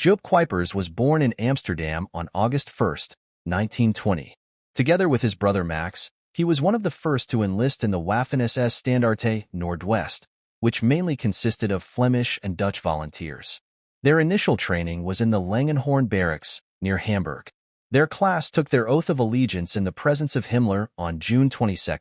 Joop Cuypers was born in Amsterdam on August 1, 1920. Together with his brother Max, he was one of the first to enlist in the Waffen-SS Standarte Noordwest, which mainly consisted of Flemish and Dutch volunteers. Their initial training was in the Langenhorn barracks near Hamburg. Their class took their oath of allegiance in the presence of Himmler on June 22,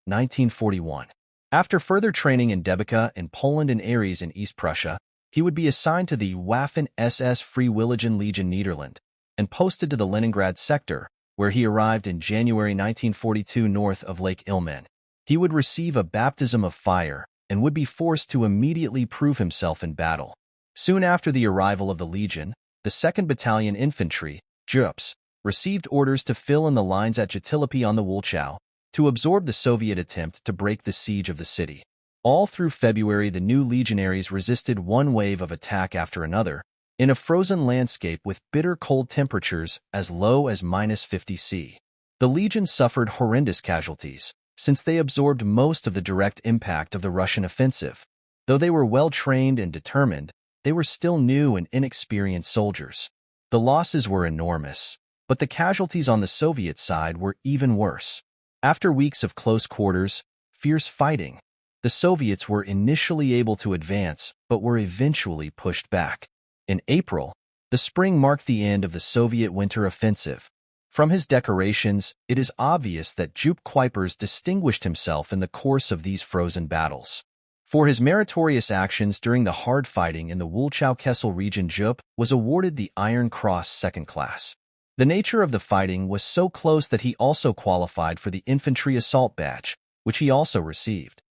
1941. After further training in Debica in Poland and Aries in East Prussia, he would be assigned to the Waffen-SS Vrijwilligen Legion Nederland and posted to the Leningrad sector, where he arrived in January 1942 north of Lake Ilmen. He would receive a baptism of fire and would be forced to immediately prove himself in battle. Soon after the arrival of the Legion, the 2nd Battalion Infantry, Joops, received orders to fill in the lines at Jatilopi on the Wulchow to absorb the Soviet attempt to break the siege of the city. All through February, the new legionaries resisted one wave of attack after another, in a frozen landscape with bitter cold temperatures as low as -50 C. The Legion suffered horrendous casualties, since they absorbed most of the direct impact of the Russian offensive. Though they were well-trained and determined, they were still new and inexperienced soldiers. The losses were enormous, but the casualties on the Soviet side were even worse. After weeks of close quarters, fierce fighting, the Soviets were initially able to advance, but were eventually pushed back. In April, the spring marked the end of the Soviet winter offensive. From his decorations, it is obvious that Joop Cuypers distinguished himself in the course of these frozen battles. For his meritorious actions during the hard fighting in the Wulchow-Kessel region, Joop was awarded the Iron Cross Second Class. The nature of the fighting was so close that he also qualified for the Infantry Assault Badge, which he also received.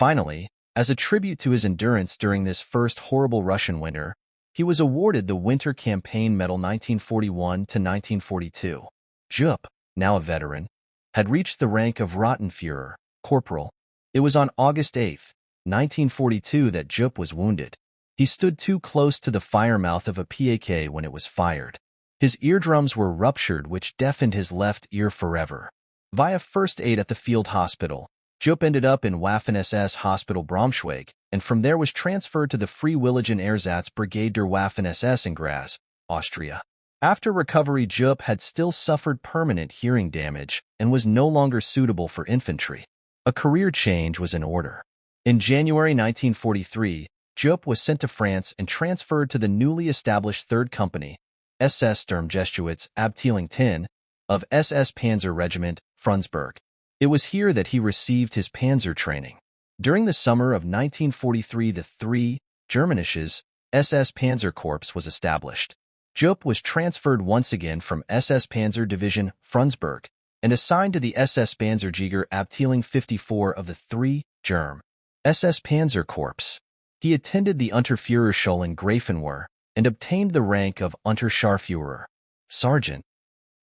Finally, as a tribute to his endurance during this first horrible Russian winter, he was awarded the Winter Campaign Medal 1941–1942. Joop, now a veteran, had reached the rank of Rottenführer, corporal. It was on August 8, 1942 that Joop was wounded. He stood too close to the firemouth of a PAK when it was fired. His eardrums were ruptured, which deafened his left ear forever. Via first aid at the field hospital, Joop ended up in Waffen-SS Hospital Braunschweig, and from there was transferred to the Vrijwilligen Ersatz Brigade der Waffen-SS in Graz, Austria. After recovery, Joop had still suffered permanent hearing damage and was no longer suitable for infantry. A career change was in order. In January 1943, Joop was sent to France and transferred to the newly established 3rd Company, SS Sturmgeschütz Abteilung 10, of SS Panzer Regiment, Frundsberg. It was here that he received his panzer training. During the summer of 1943, the 3 Germanisches SS Panzer Corps was established. Joop was transferred once again from SS Panzer Division Frundsberg and assigned to the SS Panzerjäger Abteilung 54 of the 3 Germ SS Panzer Corps. He attended the Unterführerschule in Grafenwehr and obtained the rank of Unterscharführer, sergeant.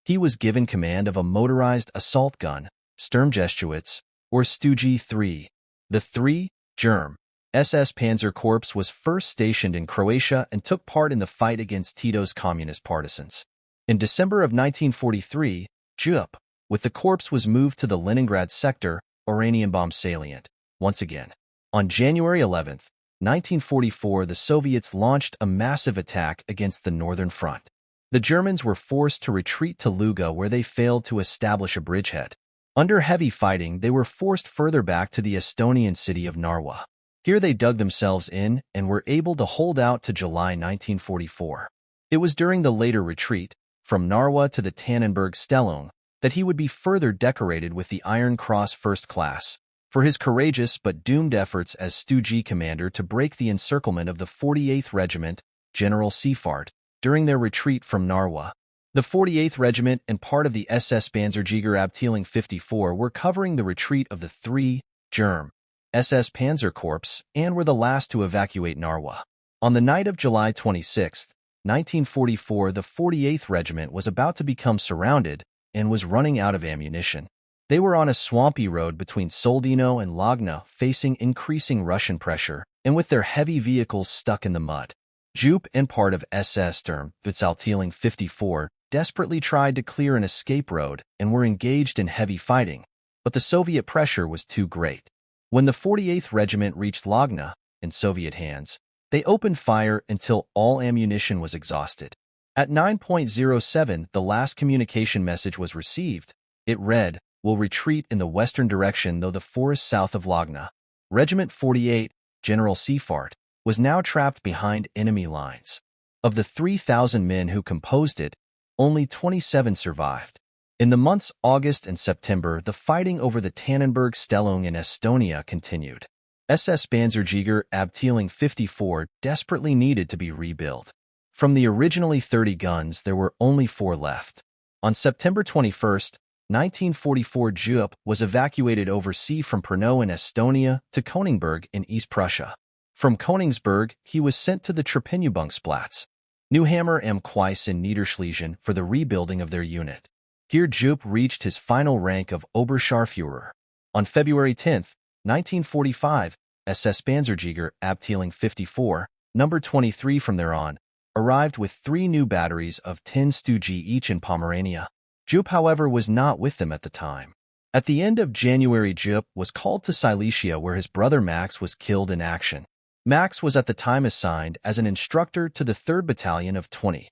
He was given command of a motorized assault gun, Sturmgeschütz, or Stug 3. The 3 Germ SS Panzer Corps was first stationed in Croatia and took part in the fight against Tito's communist partisans. In December of 1943, Joop, with the corps, was moved to the Leningrad sector, Oranienbaum salient. Once again, on January 11, 1944, the Soviets launched a massive attack against the Northern Front. The Germans were forced to retreat to Luga, where they failed to establish a bridgehead. Under heavy fighting, they were forced further back to the Estonian city of Narva. Here they dug themselves in and were able to hold out to July 1944. It was during the later retreat, from Narva to the Tannenberg Stellung, that he would be further decorated with the Iron Cross First Class for his courageous but doomed efforts as Stug commander to break the encirclement of the 48th Regiment, General Seefahrt, during their retreat from Narva. The 48th Regiment and part of the SS Panzerjäger Abteilung 54 were covering the retreat of the 3 Germ SS Panzer Corps and were the last to evacuate Narva. On the night of July 26, 1944, the 48th Regiment was about to become surrounded and was running out of ammunition. They were on a swampy road between Soldino and Lagna, facing increasing Russian pressure and with their heavy vehicles stuck in the mud. Joop and part of SS Sturmgeschütz 54 desperately tried to clear an escape road and were engaged in heavy fighting, but the Soviet pressure was too great. When the 48th Regiment reached Lagna, in Soviet hands, They opened fire until all ammunition was exhausted. At 9:07, the last communication message was received. It read, "Will retreat in the western direction though the forest south of Lagna." Regiment 48, General Seifert, was now trapped behind enemy lines. Of the 3,000 men who composed it, only 27 survived. In the months August and September, the fighting over the Tannenberg-Stellung in Estonia continued. SS Panzerjäger Abteilung 54 desperately needed to be rebuilt. From the originally 30 guns, there were only 4 left. On September 21, 1944, Jupp was evacuated overseas from Brno in Estonia to Königsberg in East Prussia. From Königsberg, he was sent to the Treppenübungsplatz, Neuhammer am Queis in Niederschlesien for the rebuilding of their unit. Here Jupp reached his final rank of Oberscharführer. On February 10, 1945, SS Panzerjäger Abteilung 54, number 23 from there on, arrived with 3 new batteries of 10 Stug each in Pomerania. Jupp, however, was not with them at the time. At the end of January, Jupp was called to Silesia where his brother Max was killed in action. Max was at the time assigned as an instructor to the 3rd Battalion of 20.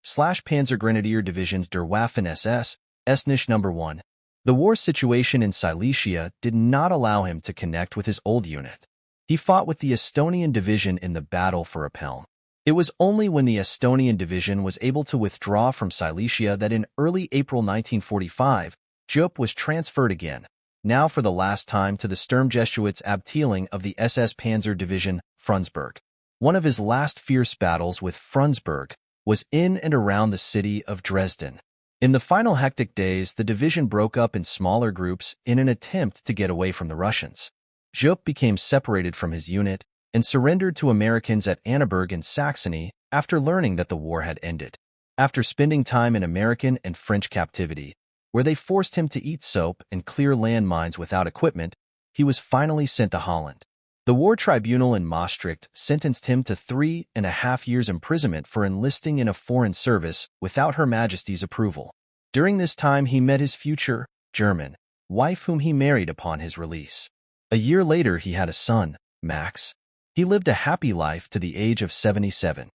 Panzergrenadier Division der Waffen SS, Estnisch No. 1. The war situation in Silesia did not allow him to connect with his old unit. He fought with the Estonian Division in the battle for Apeln. It was only when the Estonian Division was able to withdraw from Silesia that in early April 1945, Jupp was transferred again, now for the last time to the Sturmgeschütz Abteilung of the SS Panzer Division, Frundsberg. One of his last fierce battles with Frundsberg was in and around the city of Dresden. In the final hectic days, the division broke up in smaller groups in an attempt to get away from the Russians. Jupp became separated from his unit and surrendered to Americans at Annaberg in Saxony after learning that the war had ended. After spending time in American and French captivity, where they forced him to eat soap and clear landmines without equipment, he was finally sent to Holland. The War Tribunal in Maastricht sentenced him to 3.5 years imprisonment for enlisting in a foreign service without Her Majesty's approval. During this time, he met his future, German, wife whom he married upon his release. A year later, he had a son, Max. He lived a happy life to the age of 77.